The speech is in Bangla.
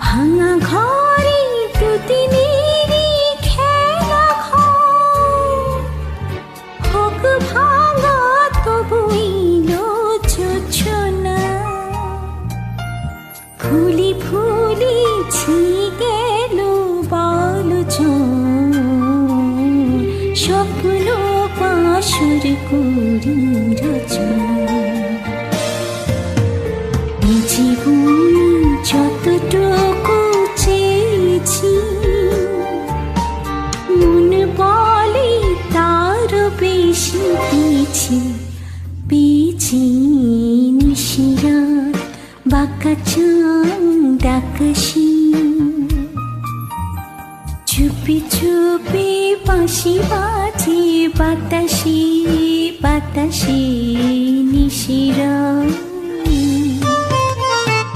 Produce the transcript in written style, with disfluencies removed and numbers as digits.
ভাঙা ঘরে দুদিনেরই খেলা ঘর, হোক ভাঙা তবু এলো যোজনা। ফুলি ফুলি ছিঁড়ে গেল বালুচর, স্বপ্ন পাশর করি রচনা। জীবনে যতটুকু চেয়েছি, মন বলে তার বেশি পেয়েছি। পেয়েছি নিশিরাত বাঁকা চাঁদ আকাশে, চুপি চুপি বাঁশি বাজে বাতাসে বাতাসে নিশিরাত।